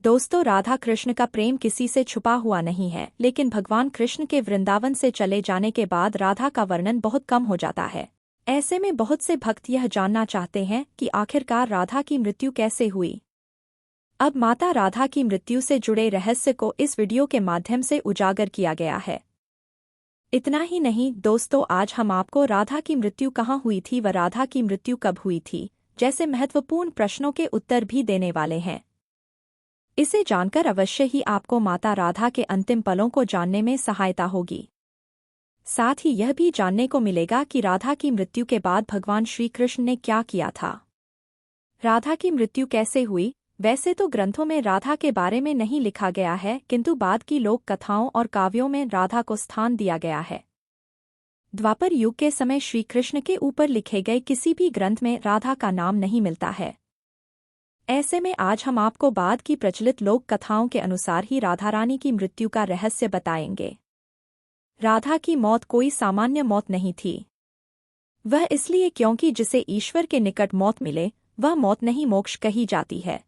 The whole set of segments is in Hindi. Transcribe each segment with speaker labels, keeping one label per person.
Speaker 1: दोस्तों, राधा कृष्ण का प्रेम किसी से छुपा हुआ नहीं है, लेकिन भगवान कृष्ण के वृंदावन से चले जाने के बाद राधा का वर्णन बहुत कम हो जाता है। ऐसे में बहुत से भक्त यह जानना चाहते हैं कि आखिरकार राधा की मृत्यु कैसे हुई। अब माता राधा की मृत्यु से जुड़े रहस्य को इस वीडियो के माध्यम से उजागर किया गया है। इतना ही नहीं दोस्तों, आज हम आपको राधा की मृत्यु कहाँ हुई थी व राधा की मृत्यु कब हुई थी जैसे महत्वपूर्ण प्रश्नों के उत्तर भी देने वाले हैं। इसे जानकर अवश्य ही आपको माता राधा के अंतिम पलों को जानने में सहायता होगी। साथ ही यह भी जानने को मिलेगा कि राधा की मृत्यु के बाद भगवान श्री कृष्ण ने क्या किया था। राधा की मृत्यु कैसे हुई? वैसे तो ग्रंथों में राधा के बारे में नहीं लिखा गया है, किंतु बाद की लोक कथाओं और काव्यों में राधा को स्थान दिया गया है। द्वापर युग के समय श्री कृष्ण के ऊपर लिखे गए किसी भी ग्रंथ में राधा का नाम नहीं मिलता है। ऐसे में आज हम आपको बाद की प्रचलित लोक कथाओं के अनुसार ही राधा रानी की मृत्यु का रहस्य बताएंगे। राधा की मौत कोई सामान्य मौत नहीं थी। वह इसलिए क्योंकि जिसे ईश्वर के निकट मौत मिले वह मौत नहीं मोक्ष कही जाती है।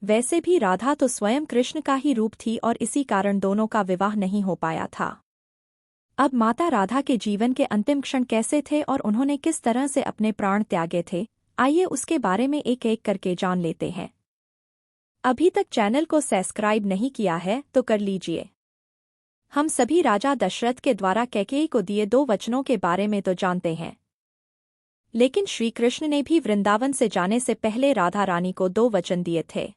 Speaker 1: वैसे भी राधा तो स्वयं कृष्ण का ही रूप थी और इसी कारण दोनों का विवाह नहीं हो पाया था। अब माता राधा के जीवन के अंतिम क्षण कैसे थे और उन्होंने किस तरह से अपने प्राण त्यागे थे, आइए उसके बारे में एक एक करके जान लेते हैं। अभी तक चैनल को सब्सक्राइब नहीं किया है तो कर लीजिए। हम सभी राजा दशरथ के द्वारा कैकेयी को दिए 2 वचनों के बारे में तो जानते हैं, लेकिन श्री कृष्ण ने भी वृंदावन से जाने से पहले राधा रानी को 2 वचन दिए थे।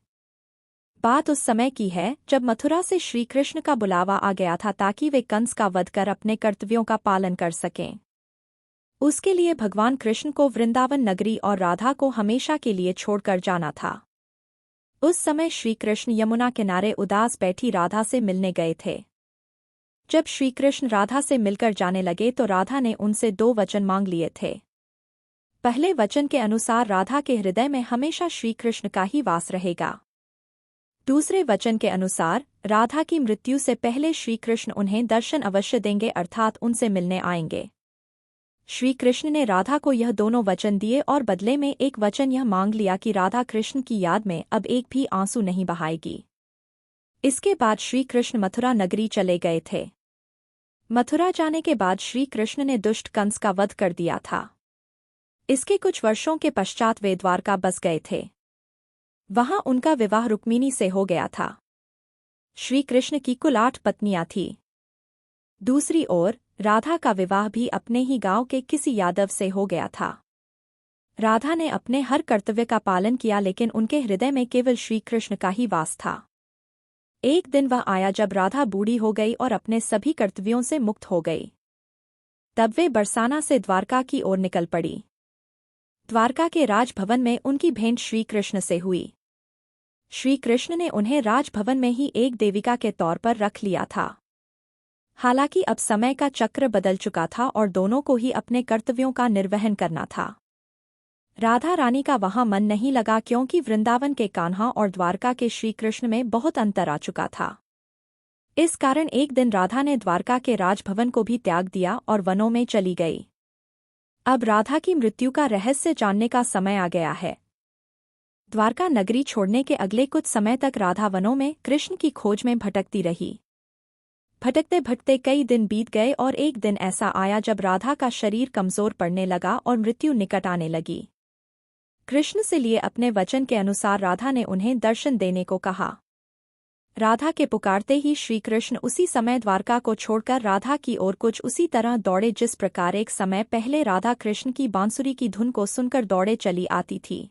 Speaker 1: बात उस समय की है जब मथुरा से श्री कृष्ण का बुलावा आ गया था ताकि वे कंस का वध कर अपने कर्तव्यों का पालन कर सकें। उसके लिए भगवान कृष्ण को वृंदावन नगरी और राधा को हमेशा के लिए छोड़कर जाना था। उस समय श्री कृष्ण यमुना किनारे उदास बैठी राधा से मिलने गए थे। जब श्री कृष्ण राधा से मिलकर जाने लगे तो राधा ने उनसे 2 वचन मांग लिए थे। पहले वचन के अनुसार राधा के हृदय में हमेशा श्री कृष्ण का ही वास रहेगा। दूसरे वचन के अनुसार राधा की मृत्यु से पहले श्री कृष्ण उन्हें दर्शन अवश्य देंगे, अर्थात उनसे मिलने आएंगे। श्री कृष्ण ने राधा को यह दोनों वचन दिए और बदले में एक वचन यह मांग लिया कि राधा कृष्ण की याद में अब एक भी आंसू नहीं बहाएगी। इसके बाद श्री कृष्ण मथुरा नगरी चले गए थे। मथुरा जाने के बाद श्री कृष्ण ने दुष्ट कंस का वध कर दिया था। इसके कुछ वर्षों के पश्चात वे द्वारका बस गए थे। वहां उनका विवाह रुक्मिणी से हो गया था। श्री कृष्ण की कुल 8 पत्नियां थीं। दूसरी ओर राधा का विवाह भी अपने ही गांव के किसी यादव से हो गया था। राधा ने अपने हर कर्तव्य का पालन किया, लेकिन उनके हृदय में केवल श्री कृष्ण का ही वास था। एक दिन वह आया जब राधा बूढ़ी हो गई और अपने सभी कर्तव्यों से मुक्त हो गई। तब वे बरसाना से द्वारका की ओर निकल पड़ी। द्वारका के राजभवन में उनकी भेंट श्री कृष्ण से हुई। श्री कृष्ण ने उन्हें राजभवन में ही एक देविका के तौर पर रख लिया था। हालांकि अब समय का चक्र बदल चुका था और दोनों को ही अपने कर्तव्यों का निर्वहन करना था। राधा रानी का वहां मन नहीं लगा क्योंकि वृंदावन के कान्हा और द्वारका के श्री कृष्ण में बहुत अंतर आ चुका था। इस कारण एक दिन राधा ने द्वारका के राजभवन को भी त्याग दिया और वनों में चली गई। अब राधा की मृत्यु का रहस्य जानने का समय आ गया है। द्वारका नगरी छोड़ने के अगले कुछ समय तक राधा वनों में कृष्ण की खोज में भटकती रही। भटकते भटकते कई दिन बीत गए और एक दिन ऐसा आया जब राधा का शरीर कमजोर पड़ने लगा और मृत्यु निकट आने लगी। कृष्ण से लिए अपने वचन के अनुसार राधा ने उन्हें दर्शन देने को कहा। राधा के पुकारते ही श्री कृष्ण उसी समय द्वारका को छोड़कर राधा की ओर कुछ उसी तरह दौड़े जिस प्रकार एक समय पहले राधा कृष्ण की बांसुरी की धुन को सुनकर दौड़े चली आती थी।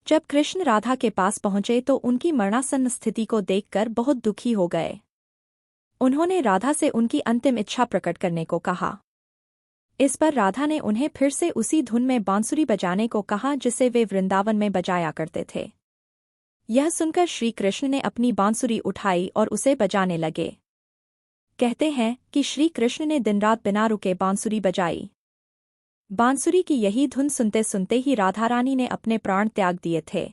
Speaker 1: जब कृष्ण राधा के पास पहुंचे तो उनकी मरणासन्न स्थिति को देखकर बहुत दुखी हो गए। उन्होंने राधा से उनकी अंतिम इच्छा प्रकट करने को कहा। इस पर राधा ने उन्हें फिर से उसी धुन में बांसुरी बजाने को कहा जिसे वे वृंदावन में बजाया करते थे। यह सुनकर श्री कृष्ण ने अपनी बांसुरी उठाई और उसे बजाने लगे। कहते हैं कि श्री कृष्ण ने दिन रात बिना रुके बांसुरी बजाई। बांसुरी की यही धुन सुनते सुनते ही राधा रानी ने अपने प्राण त्याग दिए थे।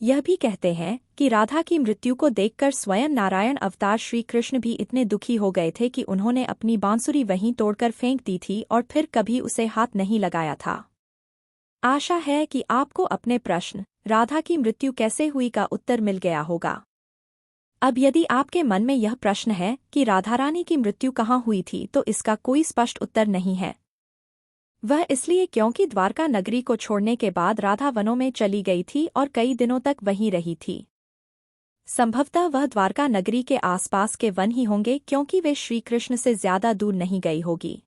Speaker 1: यह भी कहते हैं कि राधा की मृत्यु को देखकर स्वयं नारायण अवतार श्री कृष्ण भी इतने दुखी हो गए थे कि उन्होंने अपनी बांसुरी वहीं तोड़कर फेंक दी थी और फिर कभी उसे हाथ नहीं लगाया था। आशा है कि आपको अपने प्रश्न राधा की मृत्यु कैसे हुई का उत्तर मिल गया होगा। अब यदि आपके मन में यह प्रश्न है कि राधा रानी की मृत्यु कहाँ हुई थी, तो इसका कोई स्पष्ट उत्तर नहीं है। वह इसलिए क्योंकि द्वारका नगरी को छोड़ने के बाद राधा वनों में चली गई थी और कई दिनों तक वहीं रही थी। संभवतः वह द्वारका नगरी के आसपास के वन ही होंगे, क्योंकि वे श्रीकृष्ण से ज्यादा दूर नहीं गई होगी।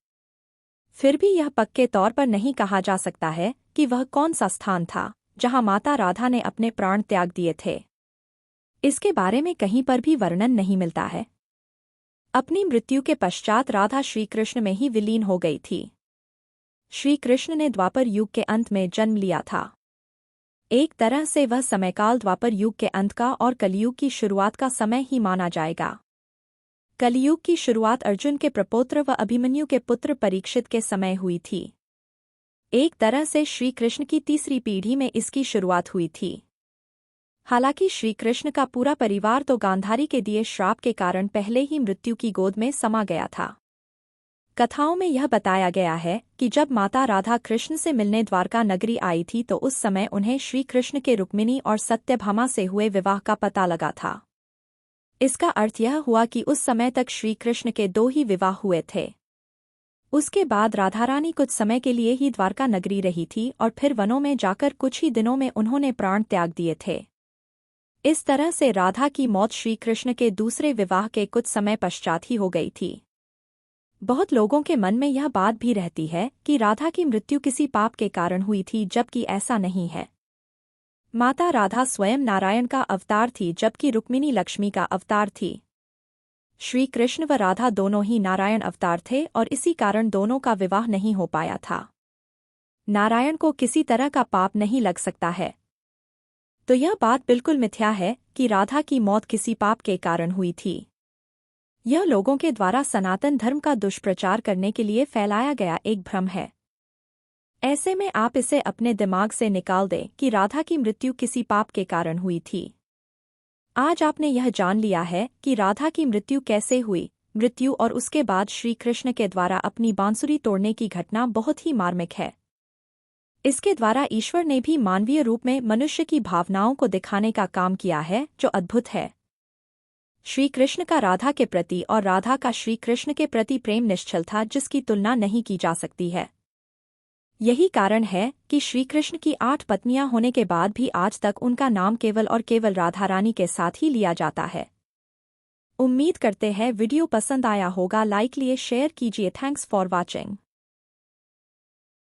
Speaker 1: फिर भी यह पक्के तौर पर नहीं कहा जा सकता है कि वह कौन सा स्थान था जहां माता राधा ने अपने प्राण त्याग दिए थे। इसके बारे में कहीं पर भी वर्णन नहीं मिलता है। अपनी मृत्यु के पश्चात राधा श्रीकृष्ण में ही विलीन हो गई थी। श्रीकृष्ण ने द्वापर युग के अंत में जन्म लिया था। एक तरह से वह समयकाल द्वापर युग के अंत का और कलयुग की शुरुआत का समय ही माना जाएगा। कलयुग की शुरुआत अर्जुन के प्रपौत्र व अभिमन्यु के पुत्र परीक्षित के समय हुई थी। एक तरह से श्रीकृष्ण की तीसरी पीढ़ी में इसकी शुरुआत हुई थी। हालांकि श्रीकृष्ण का पूरा परिवार तो गांधारी के दिए श्राप के कारण पहले ही मृत्यु की गोद में समा गया था। कथाओं में यह बताया गया है कि जब माता राधा कृष्ण से मिलने द्वारका नगरी आई थी तो उस समय उन्हें श्रीकृष्ण के रुक्मिणी और सत्यभामा से हुए विवाह का पता लगा था। इसका अर्थ यह हुआ कि उस समय तक श्रीकृष्ण के 2 ही विवाह हुए थे। उसके बाद राधा रानी कुछ समय के लिए ही द्वारका नगरी रही थी और फिर वनों में जाकर कुछ ही दिनों में उन्होंने प्राण त्याग दिए थे। इस तरह से राधा की मौत श्रीकृष्ण के दूसरे विवाह के कुछ समय पश्चात ही हो गई थी। बहुत लोगों के मन में यह बात भी रहती है कि राधा की मृत्यु किसी पाप के कारण हुई थी, जबकि ऐसा नहीं है। माता राधा स्वयं नारायण का अवतार थी, जबकि रुक्मिणी लक्ष्मी का अवतार थी। श्री कृष्ण व राधा दोनों ही नारायण अवतार थे और इसी कारण दोनों का विवाह नहीं हो पाया था। नारायण को किसी तरह का पाप नहीं लग सकता है, तो यह बात बिल्कुल मिथ्या है कि राधा की मौत किसी पाप के कारण हुई थी। यह लोगों के द्वारा सनातन धर्म का दुष्प्रचार करने के लिए फैलाया गया एक भ्रम है। ऐसे में आप इसे अपने दिमाग से निकाल दें कि राधा की मृत्यु किसी पाप के कारण हुई थी। आज आपने यह जान लिया है कि राधा की मृत्यु कैसे हुई। मृत्यु और उसके बाद श्री कृष्ण के द्वारा अपनी बांसुरी तोड़ने की घटना बहुत ही मार्मिक है। इसके द्वारा ईश्वर ने भी मानवीय रूप में मनुष्य की भावनाओं को दिखाने का काम किया है, जो अद्भुत है। श्री कृष्ण का राधा के प्रति और राधा का श्री कृष्ण के प्रति प्रेम निश्चल था, जिसकी तुलना नहीं की जा सकती है। यही कारण है कि श्री कृष्ण की 8 पत्नियां होने के बाद भी आज तक उनका नाम केवल और केवल राधा रानी के साथ ही लिया जाता है। उम्मीद करते हैं वीडियो पसंद आया होगा। लाइक लिए शेयर कीजिए। Thanks for watching.